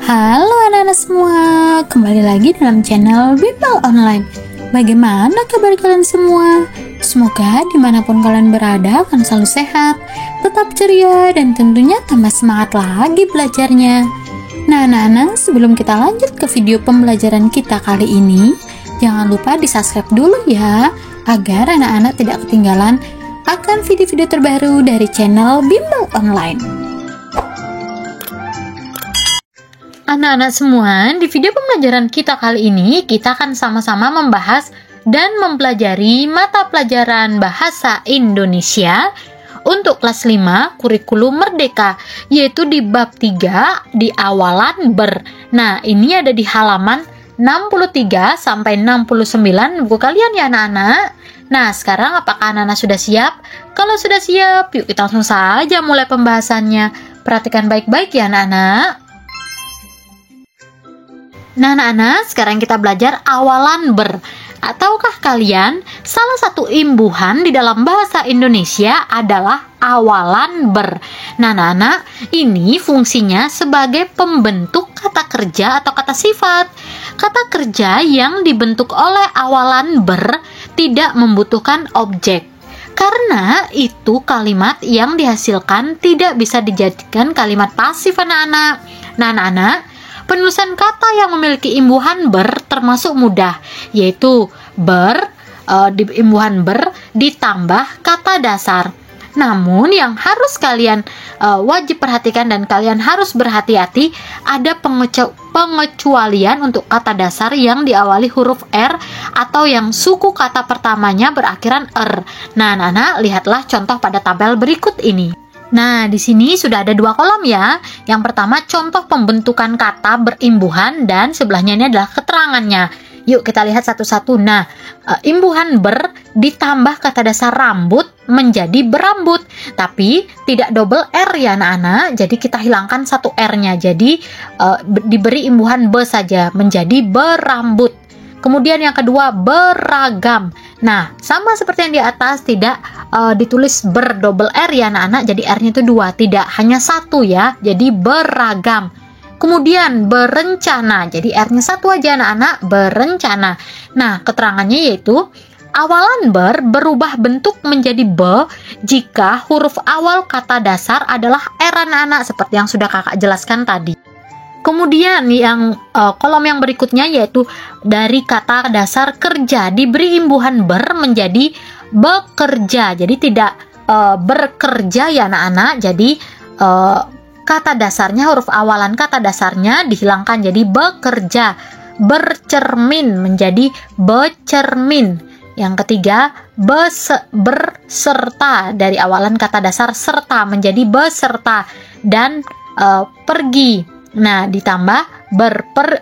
Halo anak-anak semua, kembali lagi dalam channel Bimbel Online. Bagaimana kabar kalian semua? Semoga dimanapun kalian berada akan selalu sehat, tetap ceria, dan tentunya tambah semangat lagi belajarnya. Nah anak-anak, sebelum kita lanjut ke video pembelajaran kita kali ini, jangan lupa di subscribe dulu ya, agar anak-anak tidak ketinggalan akan video-video terbaru dari channel Bimbel Online. Anak-anak semua, di video pembelajaran kita kali ini, kita akan sama-sama membahas dan mempelajari mata pelajaran Bahasa Indonesia untuk kelas 5 kurikulum merdeka, yaitu di bab 3 di awalan ber. Nah, ini ada di halaman 63 sampai 69 buku kalian ya anak-anak. Nah, sekarang apakah anak-anak sudah siap? Kalau sudah siap, yuk kita langsung saja mulai pembahasannya. Perhatikan baik-baik ya anak-anak. Nah anak-anak, sekarang kita belajar awalan ber. Ataukah kalian salah satu imbuhan di dalam bahasa Indonesia adalah awalan ber? Nah anak-anak, ini fungsinya sebagai pembentuk kata kerja atau kata sifat. Kata kerja yang dibentuk oleh awalan ber tidak membutuhkan objek. Karena itu kalimat yang dihasilkan tidak bisa dijadikan kalimat pasif anak-anak. Nah anak-anak, penulisan kata yang memiliki imbuhan ber termasuk mudah, yaitu imbuhan ber ditambah kata dasar. Namun yang harus kalian wajib perhatikan dan kalian harus berhati-hati, ada pengecualian untuk kata dasar yang diawali huruf R atau yang suku kata pertamanya berakhiran er. Nah, anak-anak, lihatlah contoh pada tabel berikut ini. Nah, di sini sudah ada dua kolom ya. Yang pertama contoh pembentukan kata berimbuhan dan sebelahnya ini adalah keterangannya. Yuk kita lihat satu-satu. Nah, imbuhan ber ditambah kata dasar rambut menjadi berambut. Tapi tidak double R ya anak-anak. Jadi kita hilangkan satu R-nya. Jadi diberi imbuhan be saja menjadi berambut. Kemudian yang kedua beragam. Nah, sama seperti yang di atas, tidak ditulis berdouble R ya anak-anak. Jadi R-nya itu 2, tidak hanya 1 ya. Jadi beragam. Kemudian berencana. Jadi R-nya 1 aja anak-anak, berencana. Nah, keterangannya yaitu awalan ber berubah bentuk menjadi be jika huruf awal kata dasar adalah R anak-anak, seperti yang sudah kakak jelaskan tadi. Kemudian yang kolom yang berikutnya yaitu dari kata dasar kerja diberi imbuhan ber menjadi bekerja. Jadi tidak bekerja ya anak-anak. Jadi kata dasarnya, huruf awalan kata dasarnya dihilangkan jadi bekerja. Bercermin menjadi becermin. Yang ketiga berserta, dari awalan kata dasar serta menjadi beserta. Dan pergi. Nah, ditambah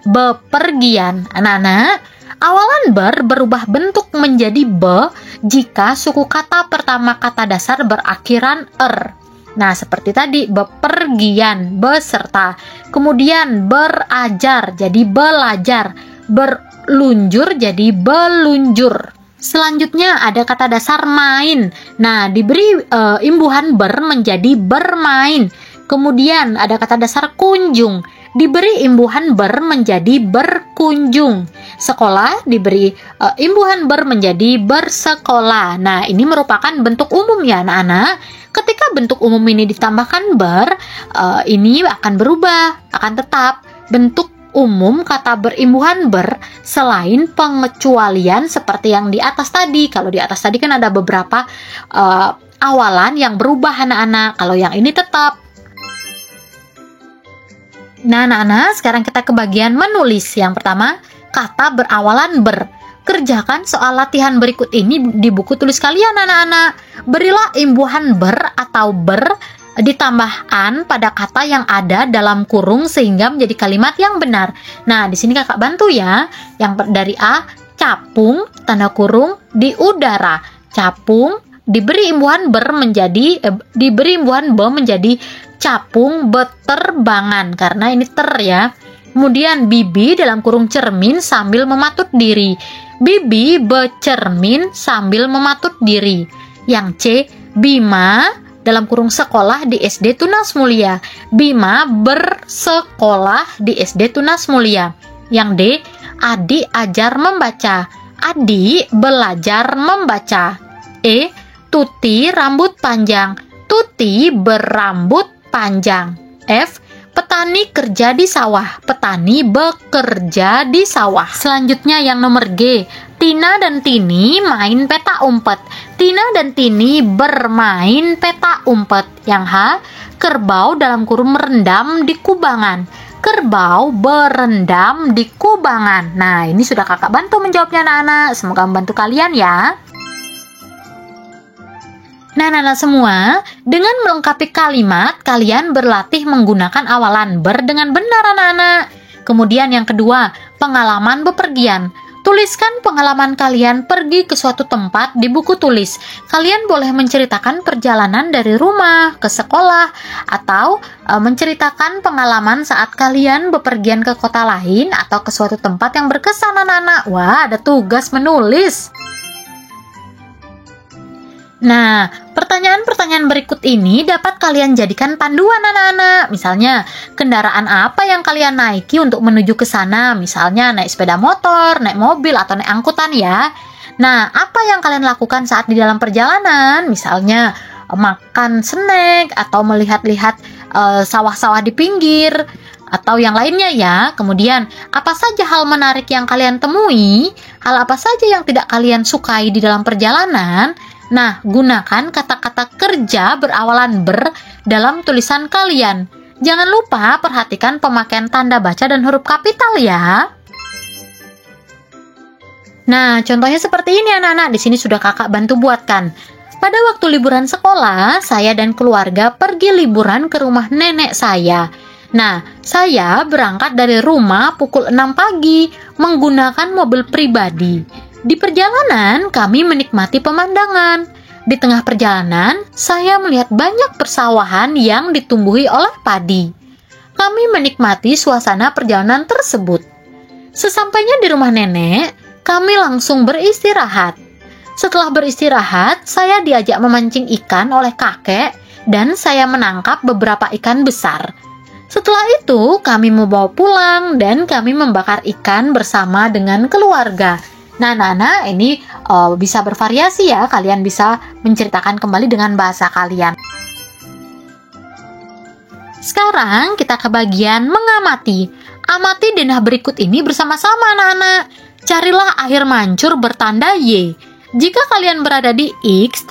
bepergian. Anak-anak, awalan ber berubah bentuk menjadi be jika suku kata pertama kata dasar berakhiran er. Nah, seperti tadi, bepergian, beserta. Kemudian berajar, jadi belajar. Berlunjur, jadi belunjur. Selanjutnya ada kata dasar main. Nah, diberi imbuhan ber menjadi bermain. Kemudian ada kata dasar kunjung, diberi imbuhan ber menjadi berkunjung. Sekolah diberi imbuhan ber menjadi bersekolah. Nah, ini merupakan bentuk umum ya anak-anak. Ketika bentuk umum ini ditambahkan ber, ini akan berubah, akan tetap bentuk umum kata berimbuhan ber selain pengecualian seperti yang di atas tadi. Kalau di atas tadi kan ada beberapa awalan yang berubah anak-anak, kalau yang ini tetap. Nah anak-anak, sekarang kita ke bagian menulis. Yang pertama, kata berawalan ber. Kerjakan soal latihan berikut ini di buku tulis kalian anak-anak. Berilah imbuhan ber atau ber ditambah an pada kata yang ada dalam kurung sehingga menjadi kalimat yang benar. Nah, di sini kakak bantu ya. Yang dari A, capung, tanda kurung, di udara. Capung, diberi imbuhan ber menjadi capung beterbangan, karena ini ter ya. Kemudian bibi dalam kurung cermin sambil mematut diri. Bibi bercermin sambil mematut diri. Yang C, Bima dalam kurung sekolah di SD Tunas Mulia. Bima bersekolah di SD Tunas Mulia. Yang D, Adi ajar membaca. Adi belajar membaca. E, Tuti rambut panjang. Tuti berambut panjang. F, petani kerja di sawah. Petani bekerja di sawah. Selanjutnya yang nomor G, Tina dan Tini main peta umpet. Tina dan Tini bermain peta umpet. Yang H, kerbau dalam kurung merendam di kubangan. Kerbau berendam di kubangan. Nah, ini sudah kakak bantu menjawabnya anak-anak. Semoga membantu kalian ya. Nah, anak-anak semua, dengan melengkapi kalimat, kalian berlatih menggunakan awalan ber dengan benar anak-anak. Kemudian yang kedua, pengalaman bepergian. Tuliskan pengalaman kalian pergi ke suatu tempat di buku tulis. Kalian boleh menceritakan perjalanan dari rumah ke sekolah atau menceritakan pengalaman saat kalian bepergian ke kota lain atau ke suatu tempat yang berkesan anak-anak. Wah, ada tugas menulis. Nah, pertanyaan-pertanyaan berikut ini dapat kalian jadikan panduan anak-anak. Misalnya, kendaraan apa yang kalian naiki untuk menuju ke sana? Misalnya, naik sepeda motor, naik mobil, atau naik angkutan ya. Nah, apa yang kalian lakukan saat di dalam perjalanan? Misalnya, makan snack, atau melihat-lihat sawah-sawah di pinggir, atau yang lainnya ya. Kemudian, apa saja hal menarik yang kalian temui? Hal apa saja yang tidak kalian sukai di dalam perjalanan? Nah, gunakan kata-kata kerja berawalan ber dalam tulisan kalian. Jangan lupa perhatikan pemakaian tanda baca dan huruf kapital ya. Nah, contohnya seperti ini anak-anak. Di sini sudah kakak bantu buatkan. Pada waktu liburan sekolah, saya dan keluarga pergi liburan ke rumah nenek saya. Nah, saya berangkat dari rumah pukul 6 pagi menggunakan mobil pribadi. Di perjalanan, kami menikmati pemandangan. Di tengah perjalanan, saya melihat banyak persawahan yang ditumbuhi oleh padi. Kami menikmati suasana perjalanan tersebut. Sesampainya di rumah nenek, kami langsung beristirahat. Setelah beristirahat, saya diajak memancing ikan oleh kakek dan saya menangkap beberapa ikan besar. Setelah itu, kami membawa pulang dan kami membakar ikan bersama dengan keluarga. Nah, anak-anak, ini bisa bervariasi ya. Kalian bisa menceritakan kembali dengan bahasa kalian. Sekarang kita ke bagian mengamati. Amati denah berikut ini bersama-sama anak-anak. Carilah air mancur bertanda Y. Jika kalian berada di X,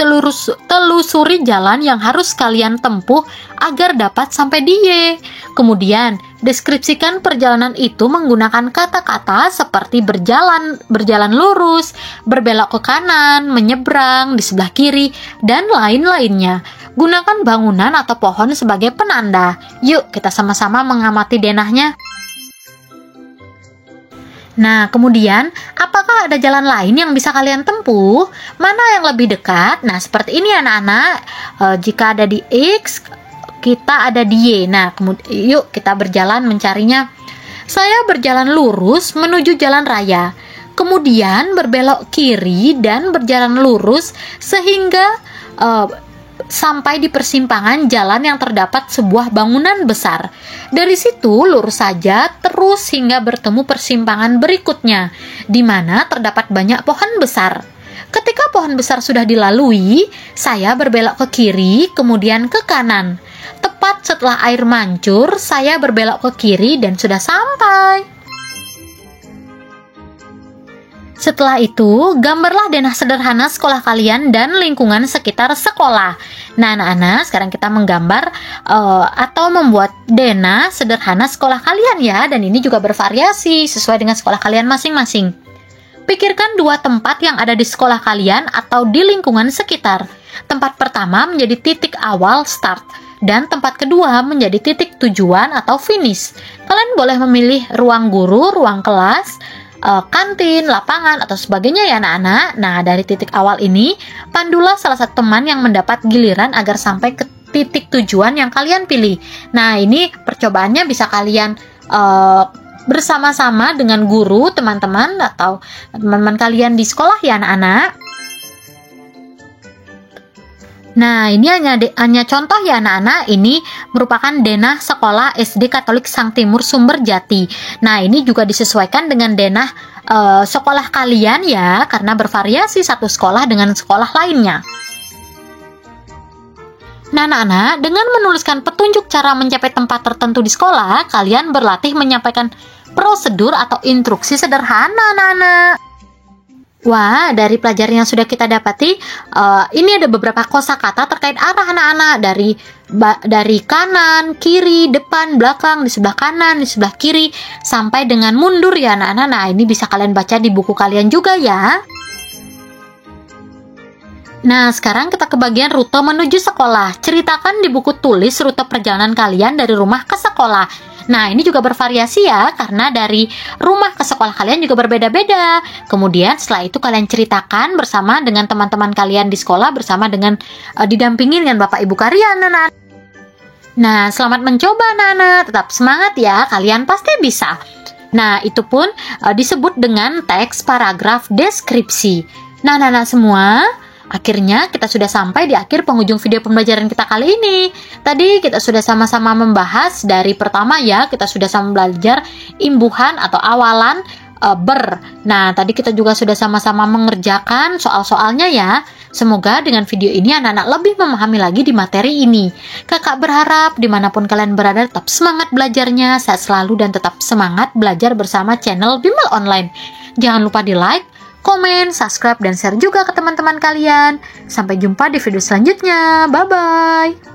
telusuri jalan yang harus kalian tempuh agar dapat sampai di Y. Kemudian, deskripsikan perjalanan itu menggunakan kata-kata seperti berjalan lurus, berbelok ke kanan, menyeberang, di sebelah kiri, dan lain-lainnya. Gunakan bangunan atau pohon sebagai penanda. Yuk, kita sama-sama mengamati denahnya. Nah, kemudian, apakah ada jalan lain yang bisa kalian tempuh? Mana yang lebih dekat? Nah, seperti ini anak-anak. Jika ada di X, kita ada di Y. Nah, yuk kita berjalan mencarinya. Saya berjalan lurus menuju jalan raya. Kemudian berbelok kiri dan berjalan lurus sehingga sampai di persimpangan jalan yang terdapat sebuah bangunan besar. Dari situ lurus saja terus hingga bertemu persimpangan berikutnya, di mana terdapat banyak pohon besar. Ketika pohon besar sudah dilalui, saya berbelok ke kiri, kemudian ke kanan. Tepat setelah air mancur, saya berbelok ke kiri dan sudah sampai. Setelah itu, gambarlah denah sederhana sekolah kalian dan lingkungan sekitar sekolah. Nah, anak-anak, sekarang kita menggambar atau membuat denah sederhana sekolah kalian ya. Dan ini juga bervariasi sesuai dengan sekolah kalian masing-masing. Pikirkan dua tempat yang ada di sekolah kalian atau di lingkungan sekitar. Tempat pertama menjadi titik awal start, dan tempat kedua menjadi titik tujuan atau finish. Kalian boleh memilih ruang guru, ruang kelas, kantin, lapangan, atau sebagainya ya anak-anak. Nah, dari titik awal ini, pandulah salah satu teman yang mendapat giliran agar sampai ke titik tujuan yang kalian pilih. Nah, ini percobaannya bisa kalian bersama-sama dengan guru, teman-teman, atau teman-teman kalian di sekolah ya anak-anak. Nah, ini hanya contoh ya anak-anak, ini merupakan denah sekolah SD Katolik Sang Timur Sumber Jati. Nah, ini juga disesuaikan dengan denah sekolah kalian ya, karena bervariasi satu sekolah dengan sekolah lainnya. Nah, anak-anak, dengan menuliskan petunjuk cara mencapai tempat tertentu di sekolah, kalian berlatih menyampaikan prosedur atau instruksi sederhana, anak-anak. Wah, dari pelajaran yang sudah kita dapati, ini ada beberapa kosakata terkait arah anak-anak dari kanan, kiri, depan, belakang, di sebelah kanan, di sebelah kiri, sampai dengan mundur ya anak-anak. Nah, ini bisa kalian baca di buku kalian juga ya. Nah, sekarang kita ke bagian rute menuju sekolah. Ceritakan di buku tulis rute perjalanan kalian dari rumah ke sekolah. Nah, ini juga bervariasi ya, karena dari rumah ke sekolah kalian juga berbeda-beda. Kemudian setelah itu kalian ceritakan bersama dengan teman-teman kalian di sekolah, bersama dengan didampingi dengan Bapak Ibu kalian, anak-anak. Nah, selamat mencoba, anak-anak. Tetap semangat ya, kalian pasti bisa. Nah, itu pun disebut dengan teks paragraf deskripsi. Nah, anak-anak semua, akhirnya kita sudah sampai di akhir penghujung video pembelajaran kita kali ini. Tadi kita sudah sama-sama membahas dari pertama ya, kita sudah sama belajar imbuhan atau awalan ber. Nah, tadi kita juga sudah sama-sama mengerjakan soal-soalnya ya. Semoga dengan video ini anak-anak lebih memahami lagi di materi ini. Kakak berharap dimanapun kalian berada tetap semangat belajarnya, sehat selalu dan tetap semangat belajar bersama channel Bimbel Online. Jangan lupa di like, komen, subscribe, dan share juga ke teman-teman kalian. Sampai jumpa di video selanjutnya. Bye-bye.